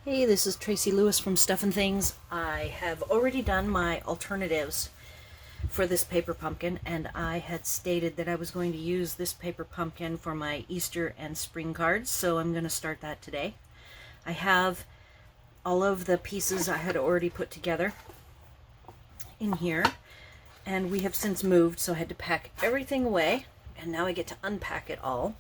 Hey, this is Tracy Lewis from Stuff and Things. I have already done my alternatives for this paper pumpkin, and I had stated that I was going to use this paper pumpkin for my Easter and spring cards, so I'm going to start that today. I have all of the pieces I had already put together in here, and we have since moved, so I had to pack everything away, and now I get to unpack it all,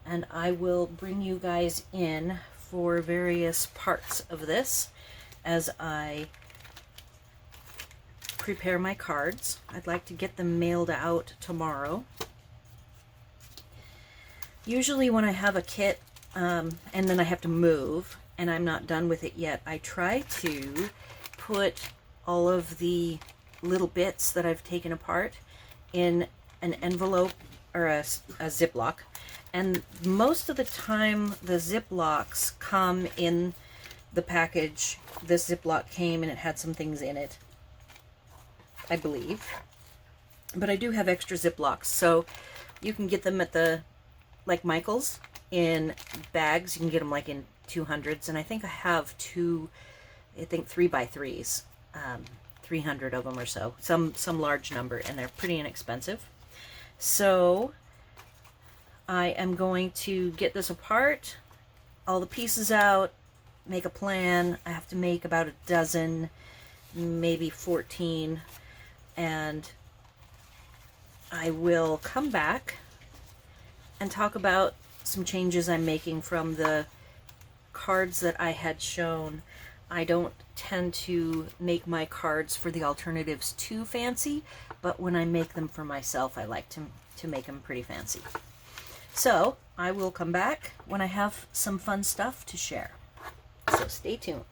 and I will bring you guys in for various parts of this as I prepare my cards. I'd like to get them mailed out tomorrow. Usually when I have a kit and then I have to move and I'm not done with it yet, I try to put all of the little bits that I've taken apart in an envelope or a Ziploc. And most of the time the Ziplocs come in the package. This Ziploc came and it had some things in it, I believe. But I do have extra Ziplocs, so you can get them at the, like Michael's, in bags. You can get them like in 200s, and I think I have 3x3s, 300 of them or so, some large number, and they're pretty inexpensive. So I am going to get this apart, all the pieces out, make a plan. I have to make about a dozen, maybe 14, and I will come back and talk about some changes I'm making from the cards that I had shown. I don't tend to make my cards for the alternatives too fancy, but when I make them for myself, I like to make them pretty fancy. So I will come back when I have some fun stuff to share. So stay tuned.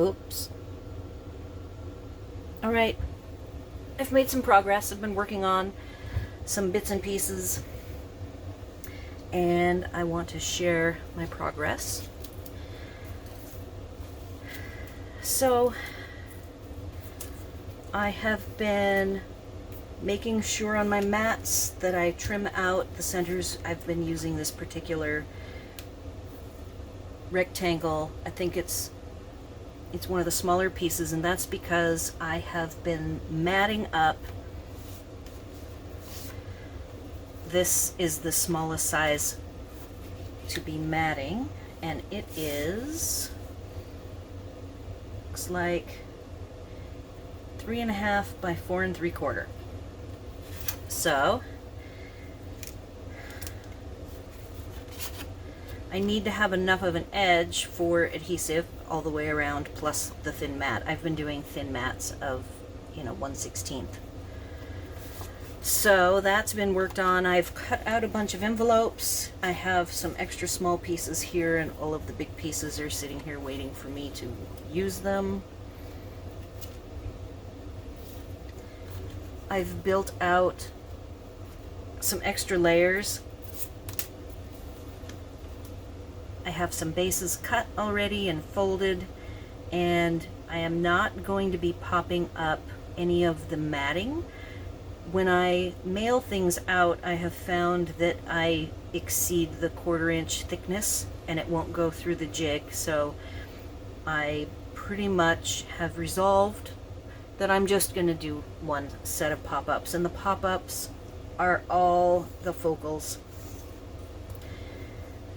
Oops. All right. I've made some progress. I've been working on some bits and pieces, and I want to share my progress. So I have been making sure on my mats that I trim out the centers. I've been using this particular rectangle. I think it's one of the smaller pieces, and that's because I have been matting up. This is the smallest size to be matting, and it is, looks like 3.5 by 4 3/4. So I need to have enough of an edge for adhesive all the way around, plus the thin mat. I've been doing thin mats of 1/16. So that's been worked on. I've cut out a bunch of envelopes. I have some extra small pieces here, and all of the big pieces are sitting here waiting for me to use them. I've built out some extra layers. I have some bases cut already and folded, and I am not going to be popping up any of the matting. When I mail things out, I have found that I exceed the 1/4 inch thickness and it won't go through the jig, so I pretty much have resolved that I'm just going to do one set of pop-ups, and the pop-ups are all the focals,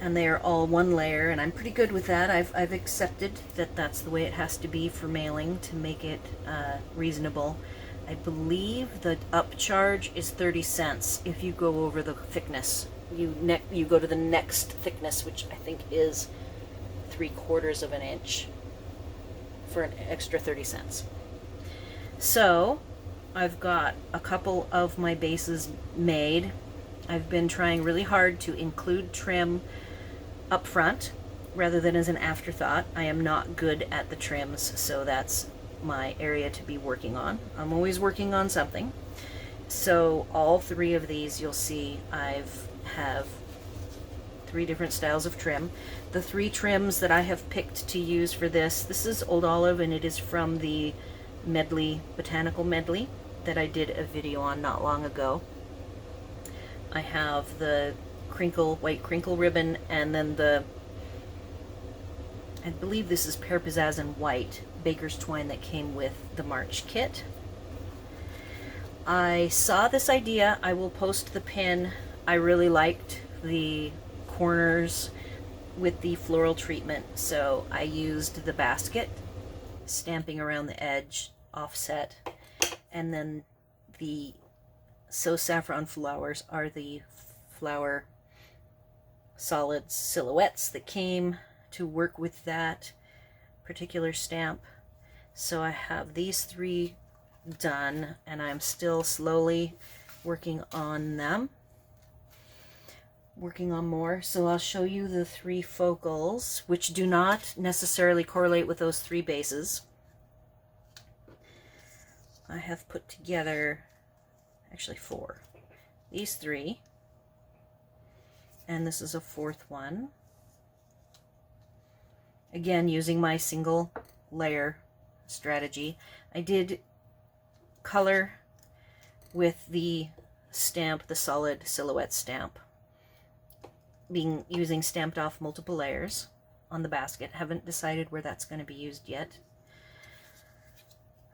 and they are all one layer, and I'm pretty good with that. I've accepted that that's the way it has to be for mailing to make it reasonable. I believe the upcharge is 30 cents if you go over the thickness. You go to the next thickness, which I think is 3/4 of an inch, for an extra 30 cents. So I've got a couple of my bases made. I've been trying really hard to include trim up front rather than as an afterthought. I am not good at the trims, so that's my area to be working on. I'm always working on something. So all 3 of these, you'll see I have 3 different styles of trim. The 3 trims that I have picked to use for this is Old Olive, and it is from the medley, botanical medley, that I did a video on not long ago. I have the white crinkle ribbon, and then I believe this is Pear Pizzazz in white, baker's twine that came with the March kit. I saw this idea. I will post the pin. I really liked the corners with the floral treatment, so I used the basket, stamping around the edge, offset, and then the So Saffron flowers are the flower solid silhouettes that came to work with that particular stamp. So I have these 3 done, and I'm still slowly working on them, working on more. So I'll show you the 3 focals, which do not necessarily correlate with those 3 bases. I have put together actually 4. These 3, and this is a 4th one. Again, using my single layer strategy. I did color with the stamp, the solid silhouette stamp, using Stamped Off multiple layers on the basket. Haven't decided where that's going to be used yet.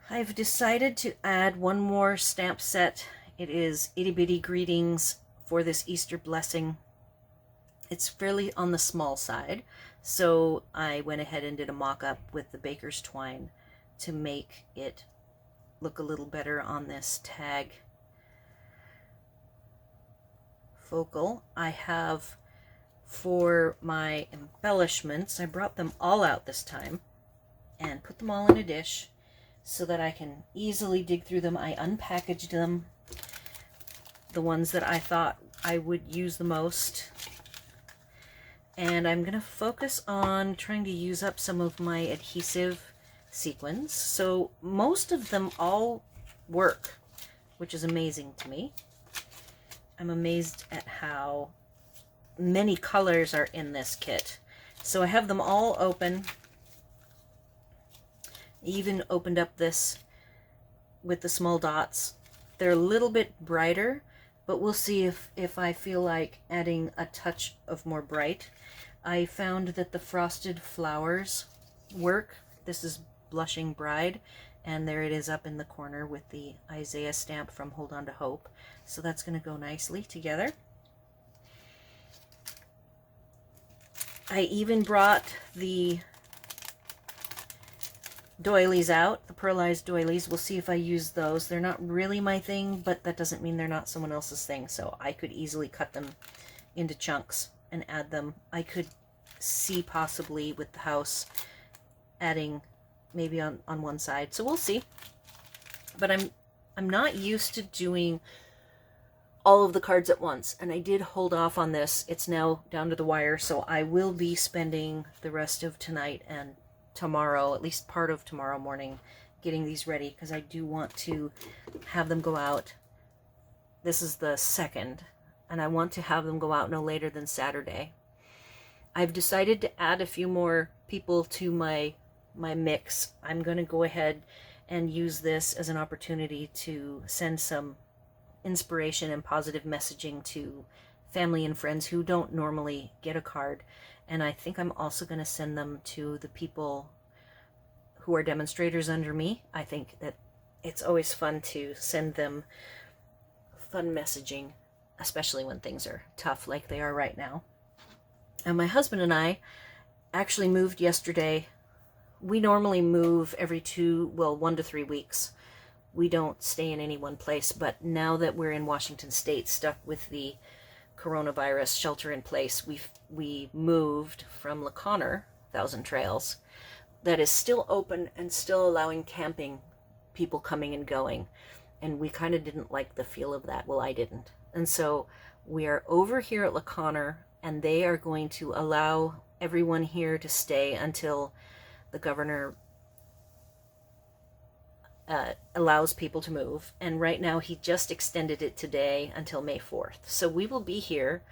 I've decided to add one more stamp set. It is Itty Bitty Greetings for this Easter blessing. It's fairly on the small side, so I went ahead and did a mock-up with the baker's twine to make it look a little better on this tag focal. I have, for my embellishments, I brought them all out this time and put them all in a dish so that I can easily dig through them. I unpackaged them, the ones that I thought I would use the most. And I'm going to focus on trying to use up some of my adhesive sequins. So most of them all work, which is amazing to me. I'm amazed at how many colors are in this kit. So I have them all open. I even opened up this with the small dots. They're a little bit brighter, but we'll see if I feel like adding a touch of more bright. I found that the frosted flowers work. This is Blushing Bride, and there it is up in the corner with the Isaiah stamp from Hold On to Hope. So that's going to go nicely together. I even brought the doilies out, the pearlized doilies. We'll see if I use those. They're not really my thing, but that doesn't mean they're not someone else's thing, so I could easily cut them into chunks and add them. I could see possibly with the house adding maybe on one side, so we'll see. But I'm not used to doing all of the cards at once, and I did hold off on this. It's now down to the wire, so I will be spending the rest of tonight and tomorrow, at least part of tomorrow morning, getting these ready, because I do want to have them go out. This is the 2nd, and I want to have them go out no later than Saturday. I've decided to add a few more people to my mix. I'm going to go ahead and use this as an opportunity to send some inspiration and positive messaging to family and friends who don't normally get a card. And I think I'm also going to send them to the people who are demonstrators under me. I think that it's always fun to send them fun messaging, especially when things are tough like they are right now. And my husband and I actually moved yesterday. We normally move every 1 to 3 weeks. We don't stay in any one place, but now that we're in Washington State, stuck with the coronavirus shelter in place, we moved from La Conner, Thousand Trails, that is still open and still allowing camping, people coming and going. And we kind of didn't like the feel of that. Well, I didn't. And so we are over here at La Conner, and they are going to allow everyone here to stay until the governor allows people to move. And right now he just extended it today until May 4th. So we will be here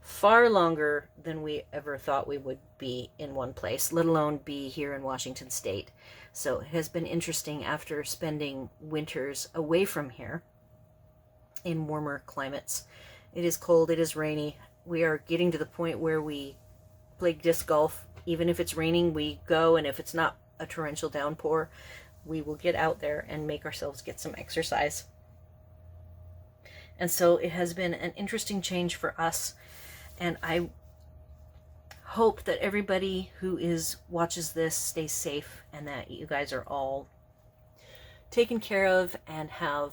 far longer than we ever thought we would be in one place, let alone be here in Washington State. So it has been interesting after spending winters away from here in warmer climates. It is cold, it is rainy. We are getting to the point where we play disc golf. Even if it's raining, we go, and if it's not a torrential downpour, we will get out there and make ourselves get some exercise. And so it has been an interesting change for us, and I hope that everybody who watches this stays safe, and that you guys are all taken care of and have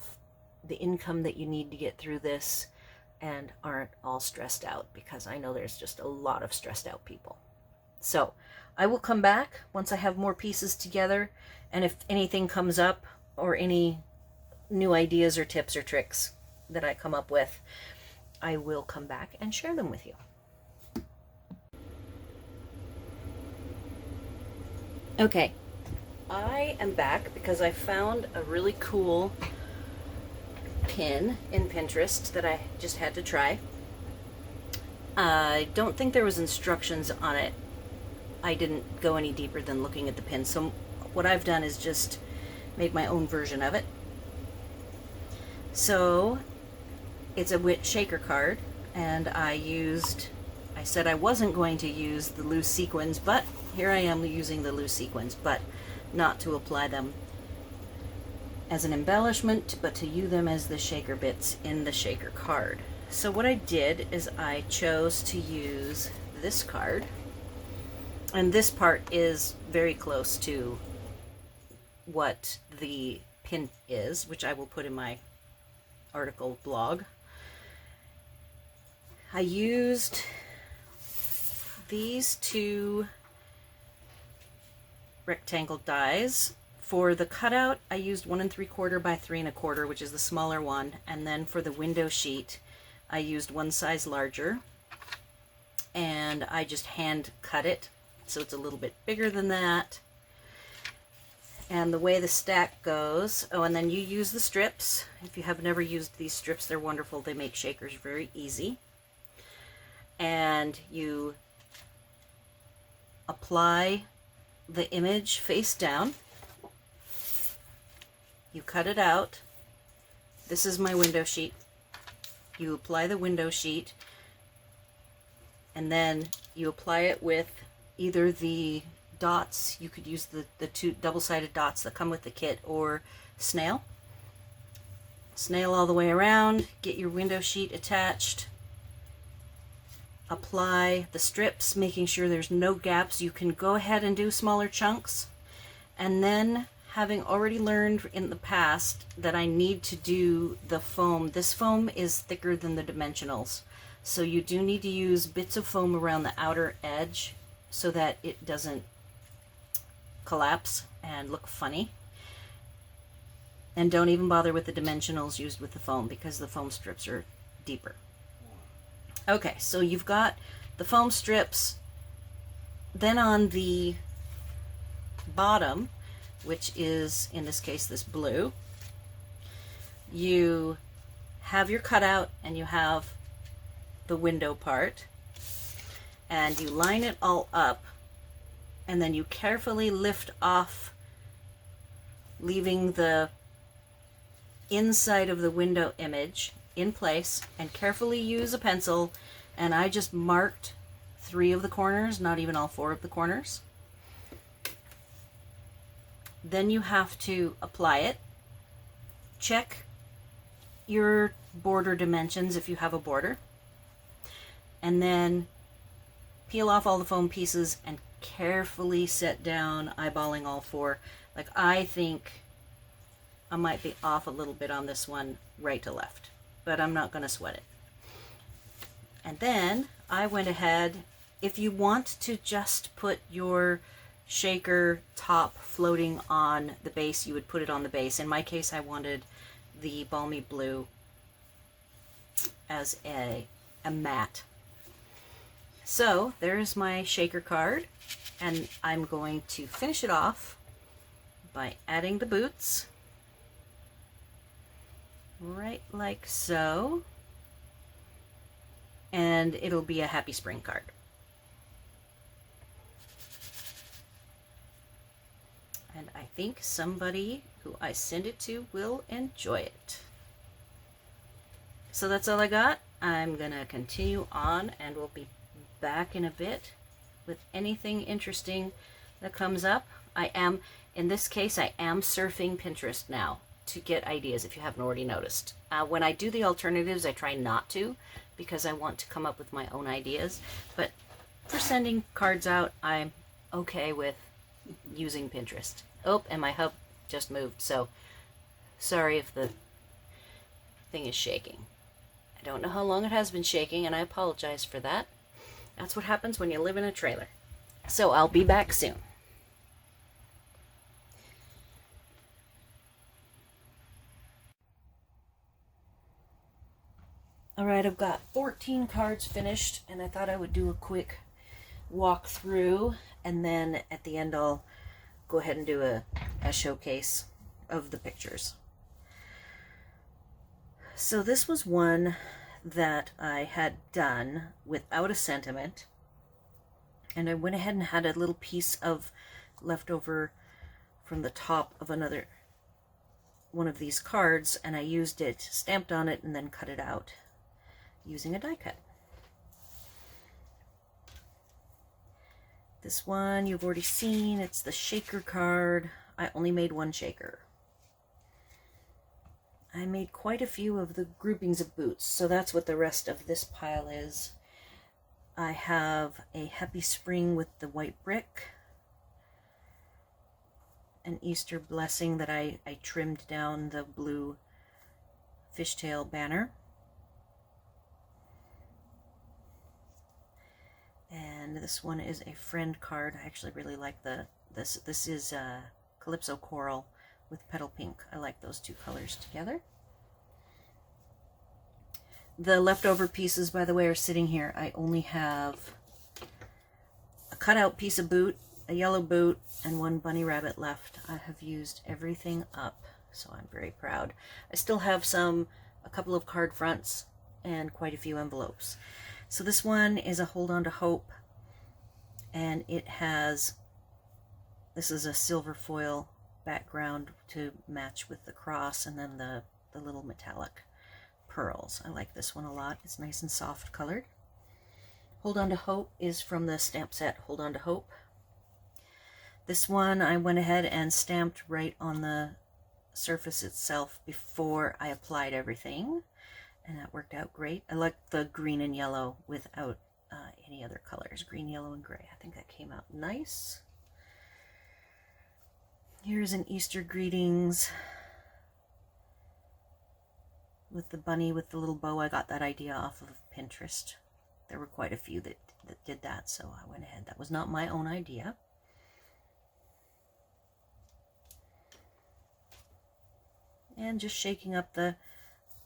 the income that you need to get through this and aren't all stressed out, because I know there's just a lot of stressed out people. So I will come back once I have more pieces together, and if anything comes up or any new ideas or tips or tricks that I come up with, I will come back and share them with you. Okay, I am back because I found a really cool pin in Pinterest that I just had to try. I don't think there was instructions on it. I didn't go any deeper than looking at the pin, so what I've done is just made my own version of it. So it's a shaker card, and I said I wasn't going to use the loose sequins, but here I am using the loose sequins, but not to apply them as an embellishment, but to use them as the shaker bits in the shaker card. So what I did is I chose to use this card, and this part is very close to what the pin is, which I will put in my article blog. I used these two rectangle dies. For the cutout, I used 1 3/4 by 3 1/4, which is the smaller one, and then for the window sheet, I used one size larger, and I just hand cut it, so it's a little bit bigger than that. And the way the stack goes, oh, and then you use the strips. If you have never used these strips, they're wonderful. They make shakers very easy. And you apply the image face down. You cut it out. This is my window sheet. You apply the window sheet, and then you apply it with either the dots. You could use the two double-sided dots that come with the kit, or snail. Snail all the way around, get your window sheet attached, apply the strips, making sure there's no gaps. You can go ahead and do smaller chunks, and then, having already learned in the past that I need to do the foam, this foam is thicker than the dimensionals, so you do need to use bits of foam around the outer edge so that it doesn't collapse and look funny. And don't even bother with the dimensionals used with the foam, because the foam strips are deeper. Okay, so you've got the foam strips. Then on the bottom, which is in this case this blue, you have your cutout and you have the window part, and you line it all up, and then you carefully lift off, leaving the inside of the window image in place, and carefully use a pencil, and I just marked 3 of the corners, not even all 4 of the corners. Then you have to apply it. Check your border dimensions if you have a border, and then peel off all the foam pieces and carefully set down, eyeballing all 4. Like, I think I might be off a little bit on this one, right to left, but I'm not going to sweat it. And then I went ahead, if you want to just put your shaker top floating on the base, you would put it on the base. In my case, I wanted the balmy blue as a mat. So there's my shaker card, and I'm going to finish it off by adding the boots, right like so, and it'll be a happy spring card. And I think somebody who I send it to will enjoy it. So that's all I got. I'm gonna continue on and we'll be back in a bit with anything interesting that comes up. In this case, I am surfing Pinterest now to get ideas, if you haven't already noticed. When I do the alternatives, I try not to because I want to come up with my own ideas. But for sending cards out, I'm okay with using Pinterest. Oh, and my hub just moved, so sorry if the thing is shaking. I don't know how long it has been shaking, and I apologize for that. That's what happens when you live in a trailer. So I'll be back soon. All right, I've got 14 cards finished, and I thought I would do a quick walk through, and then at the end I'll go ahead and do a showcase of the pictures. So this was one that I had done without a sentiment, and I went ahead and had a little piece of leftover from the top of another one of these cards, and I used it, stamped on it, and then cut it out using a die cut. This one you've already seen, it's the shaker card. I only made one shaker. I made quite a few of the groupings of boots, so that's what the rest of this pile is. I have a Happy Spring with the white brick, an Easter blessing that I trimmed down the blue fishtail banner. And this one is a friend card. I actually really like this. This is Calypso Coral with Petal Pink. I like those two colors together. The leftover pieces, by the way, are sitting here. I only have a cutout piece of boot, a yellow boot, and one bunny rabbit left. I have used everything up, so I'm very proud. I still have a couple of card fronts and quite a few envelopes. So this one is a Hold On to Hope, and it has, this is a silver foil background to match with the cross, and then the little metallic pearls. I like this one a lot. It's nice and soft colored. Hold On to Hope is from the stamp set Hold On to Hope. This one I went ahead and stamped right on the surface itself before I applied everything, and that worked out great. I like the green and yellow without any other colors. Green, yellow, and gray. I think that came out nice. Here's an Easter greetings with the bunny with the little bow. I got that idea off of Pinterest. There were quite a few that did that, so I went ahead. That was not my own idea. And just shaking up the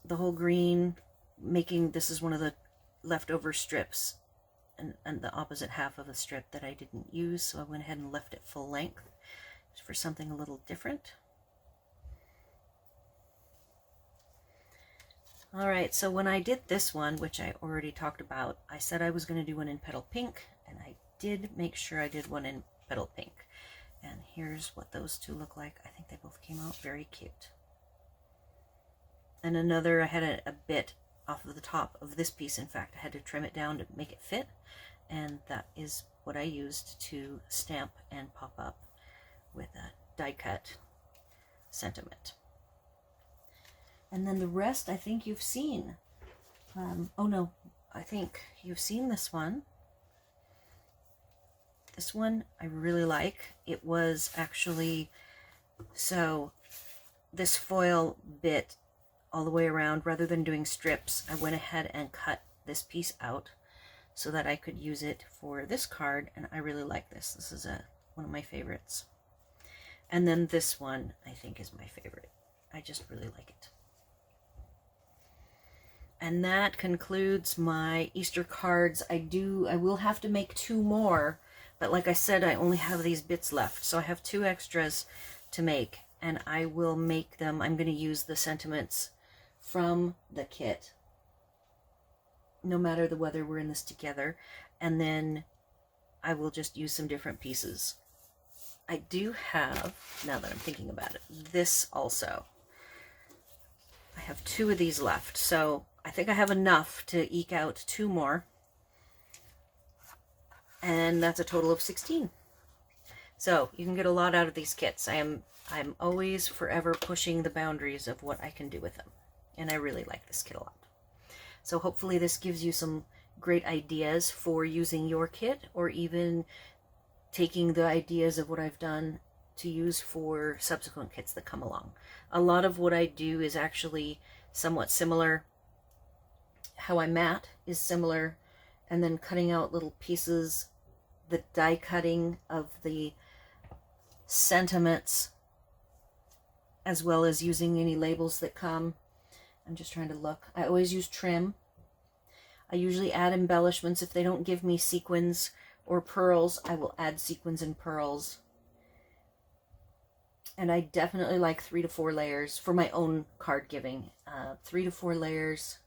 whole green, making, this is one of the leftover strips and the opposite half of a strip that I didn't use, so I went ahead and left it full length for something a little different. Alright, so when I did this one, which I already talked about, I said I was going to do one in Petal Pink, and I did make sure I did one in Petal Pink. And here's what those two look like. I think they both came out very cute. And another, I had a bit off of the top of this piece. In fact, I had to trim it down to make it fit, and that is what I used to stamp and pop up with a die cut sentiment. And then the rest I think you've seen. Oh no, I think you've seen this one. This one I really like. It was actually, so this foil bit all the way around, rather than doing strips, I went ahead and cut this piece out so that I could use it for this card, and I really like this. This is one of my favorites. And then this one I think is my favorite. I just really like it. And that concludes my Easter cards. I will have to make 2 more, but like I said, I only have these bits left, so I have 2 extras to make, and I will make them. I'm going to use the sentiments from the kit, no matter the whether we're in this together, and then I will just use some different pieces. I do have, now that I'm thinking about it, this also. I have 2 of these left, so I think I have enough to eke out 2 more, and that's a total of 16. So you can get a lot out of these kits. I'm always forever pushing the boundaries of what I can do with them, and I really like this kit a lot. So hopefully this gives you some great ideas for using your kit, or even taking the ideas of what I've done to use for subsequent kits that come along. A lot of what I do is actually somewhat similar. How I mat is similar, and then cutting out little pieces, the die cutting of the sentiments, as well as using any labels that come. I'm just trying to look. I always use trim. I usually add embellishments. If they don't give me sequins or pearls, I will add sequins and pearls. And I definitely like 3 to 4 layers for my own card giving. 3 to 4 layers,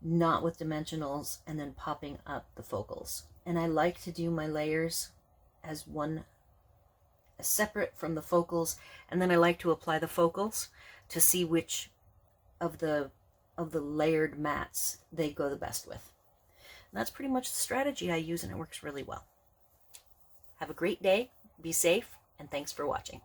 not with dimensionals, and then popping up the focals. And I like to do my layers as one, as separate from the focals, and then I like to apply the focals to see which of the layered mats they go the best with. And that's pretty much the strategy I use, and it works really well. Have a great day, be safe, and thanks for watching.